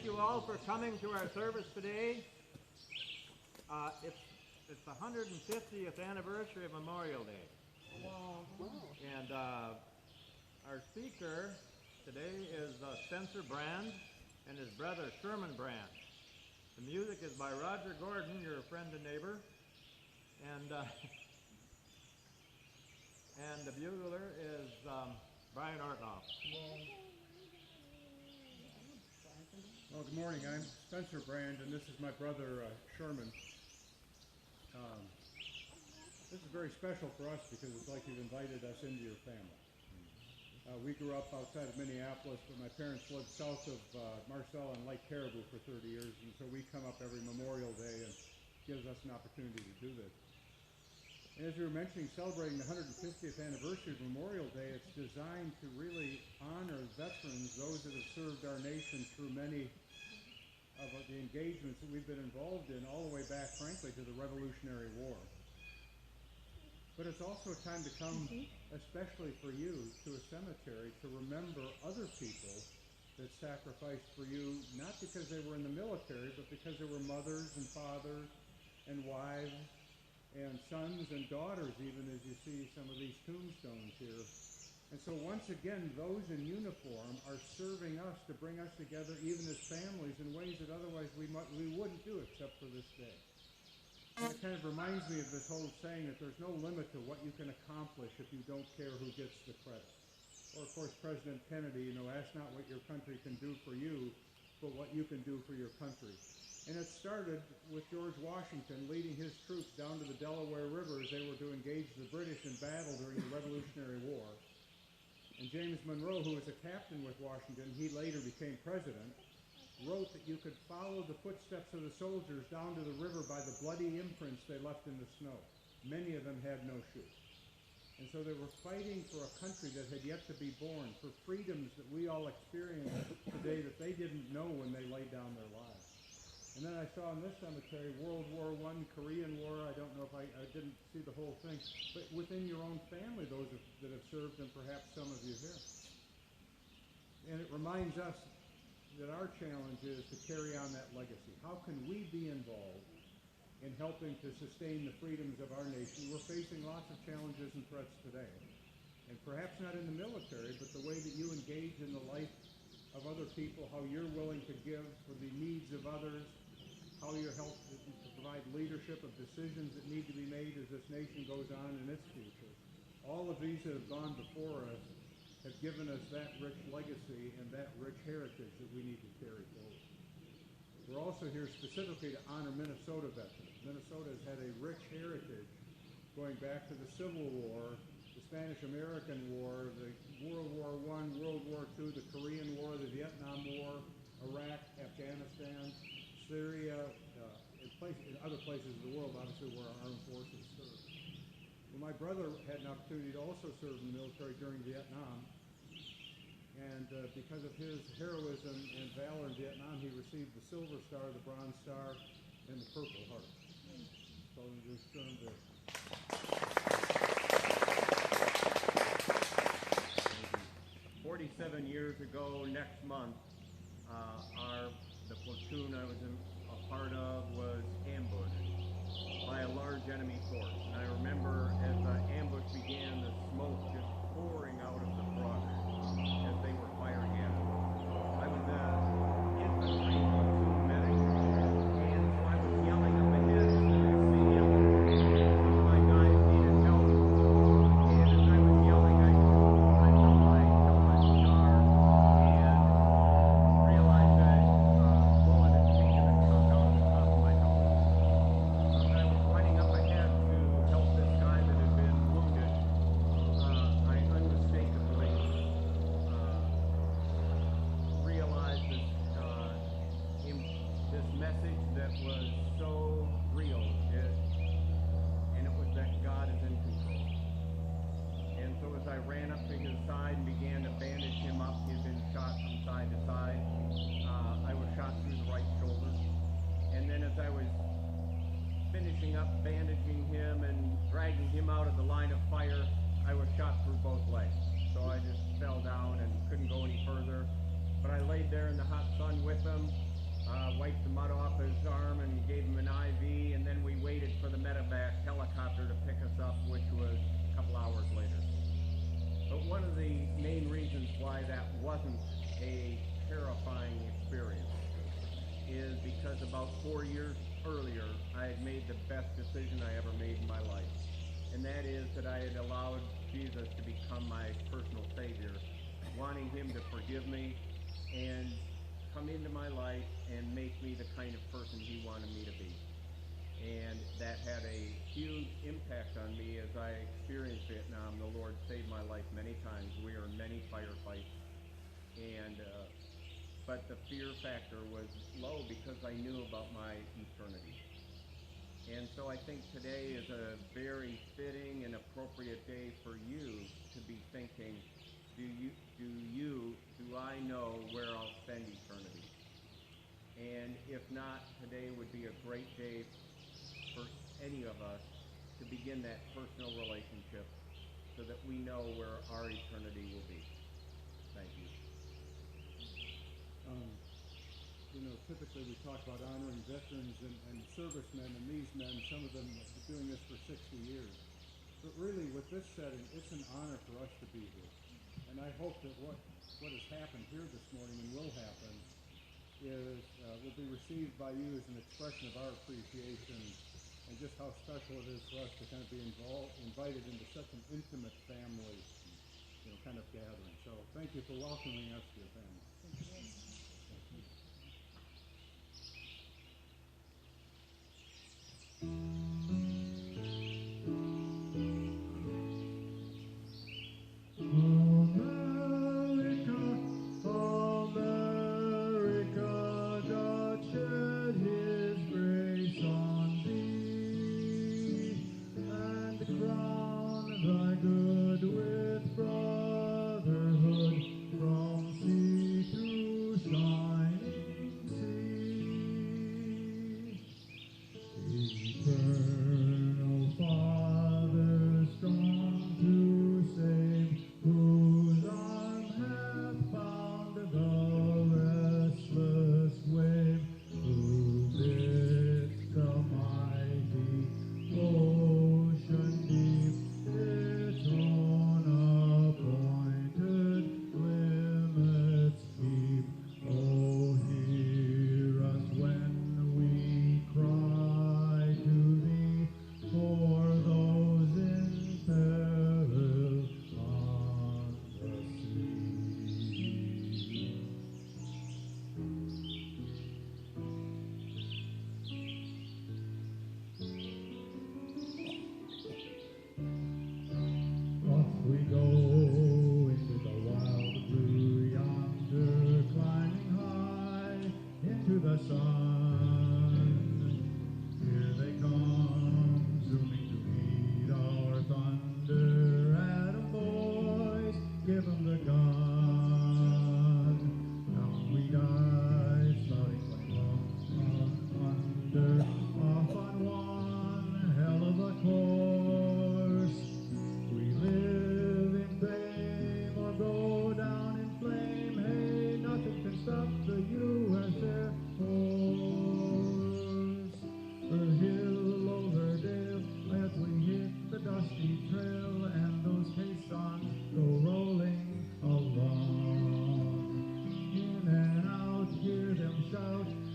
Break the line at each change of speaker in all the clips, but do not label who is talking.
you all for coming to our service today. It's the 150th anniversary of Memorial Day.
Wow.
And our speaker today is Spencer Brand and his brother Sherman Brand. The music is by Roger Gordon, your friend and neighbor. And the bugler is Brian Orthoff.
Well, good morning. I'm Spencer Brand, and this is my brother Sherman. This is very special for us because it's like you've invited us into your family. We grew up outside of Minneapolis, but my parents lived south of Marcel and Lake Caribou for 30 years, and so we come up every Memorial Day, and gives us an opportunity to do this. And as you were mentioning, celebrating the 150th anniversary of Memorial Day, it's designed to really honor veterans, those that have served our nation through many of the engagements that we've been involved in, all the way back, frankly, to the Revolutionary War. But it's also a time to come, especially for you, to a cemetery to remember other people that sacrificed for you, not because they were in the military, but because they were mothers and fathers and wives and sons and daughters, even as you see some of these tombstones here. And so once again, those in uniform are serving us to bring us together, even as families, in ways that otherwise we wouldn't do except for this day. And it kind of reminds me of this whole saying that there's no limit to what you can accomplish if you don't care who gets the credit. Or of course, President Kennedy, ask not what your country can do for you, but what you can do for your country. And it started with George Washington leading his troops down to the Delaware River as they were to engage the British in battle during the Revolutionary War. And James Monroe, who was a captain with Washington, he later became president, wrote that you could follow the footsteps of the soldiers down to the river by the bloody imprints they left in the snow. Many of them had no shoes. And so they were fighting for a country that had yet to be born, for freedoms that we all experience today that they didn't know when they laid down their lives. And then I saw in this cemetery World War I, Korean War. I don't know if I didn't see the whole thing, but within your own family, those that have served, and perhaps some of you here. And it reminds us that our challenge is to carry on that legacy. How can we be involved in helping to sustain the freedoms of our nation? We're facing lots of challenges and threats today, and perhaps not in the military, but the way that you engage in the life of other people, how you're willing to give for the needs of others, how you help to provide leadership of decisions that need to be made as this nation goes on in its future. All of these that have gone before us have given us that rich legacy and that rich heritage that we need to carry forward. We're also here specifically to honor Minnesota veterans. Minnesota has had a rich heritage going back to the Civil War, the Spanish-American War, the World War I, World War II, the Korean War, the Vietnam War, Iraq, Afghanistan, Syria, in other places of the world, obviously, where our armed forces serve. Well, my brother had an opportunity to also serve in the military during Vietnam, and because of his heroism and valor in Vietnam, he received the Silver Star, the Bronze Star, and the Purple Heart. So I'm just going to
47 years ago next month, the platoon I was a part of was ambushed by a large enemy force. And I remember as the ambush began, the smoke just pouring out of the brush as they were firing at us. I was infantry platoon medic, and so I was yelling up ahead to the CM. Some of my guys needed help, and as I was yelling, I felt my scar and realized that bullet had taken a chunk out of the top of my helmet. As I was running up ahead to help this guy that had been wounded, I unmistakably realized this message that was so real, and it was that God is in control. And so as I ran up to his side and began to bandage him up, he had been shot from side to side. I was shot through the right shoulder. And then as I was finishing up bandaging him and dragging him out of the line of fire, I was shot through both legs. So I just fell down and couldn't go any further. But I laid there in the hot sun with him, wiped the mud off his arm and gave him an IV, and then we waited for the medevac helicopter to pick us up, which was a couple hours later. But one of the main reasons why that wasn't a terrifying experience is because about 4 years earlier, I had made the best decision I ever made in my life. And that is that I had allowed Jesus to become my personal Savior, wanting Him to forgive me and come into my life and make me the kind of person He wanted me to be. And that had a huge impact on me as I experienced Vietnam. The Lord saved my life many times. We were in many firefights. But the fear factor was low because I knew about my eternity. And so I think today is a very fitting and appropriate day for you to be thinking, do I know where I'll spend eternity? And if not, today would be a great day for any of us to begin that personal relationship so that we know where our eternity will be. Thank you.
Typically we talk about honoring veterans and servicemen, and these men, some of them have been doing this for 60 years. But really, with this setting, it's an honor for us to be here. And I hope that what has happened here this morning and will happen is will be received by you as an expression of our appreciation and just how special it is for us to kind of be invited into such an intimate family, kind of gathering. So thank you for welcoming us to your family.
Thank you.
Thank you.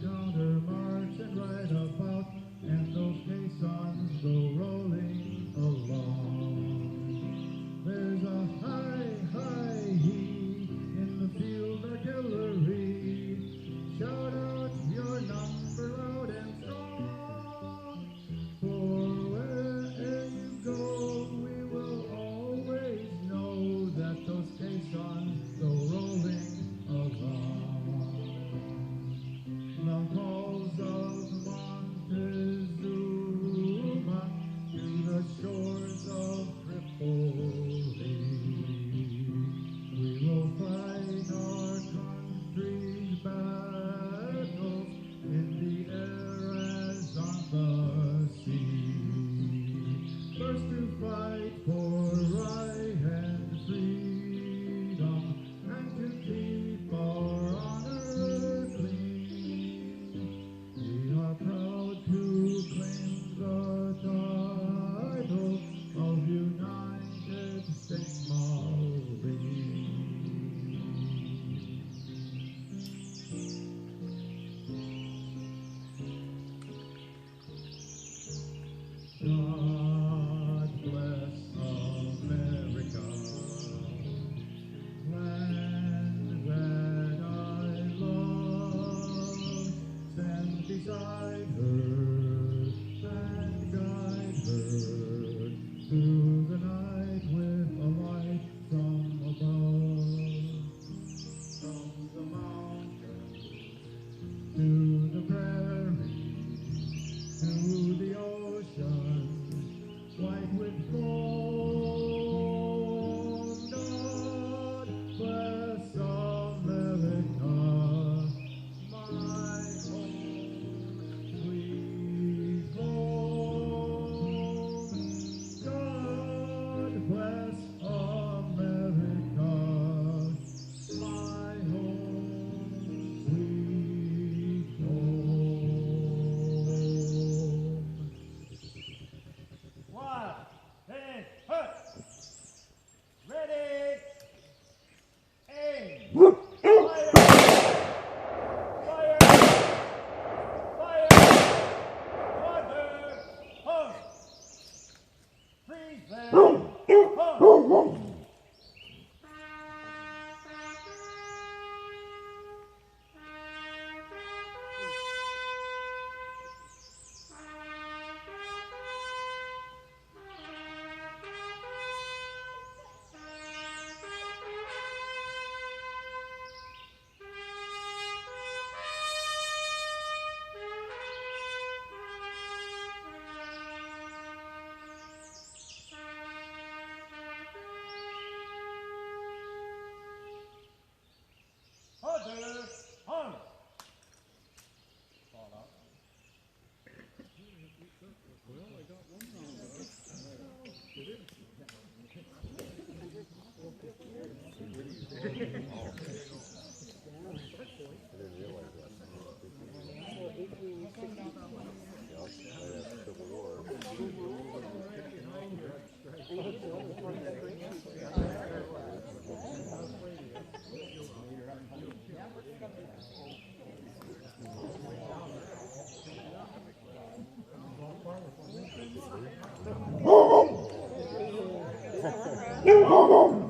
Counter march and right about
Oh,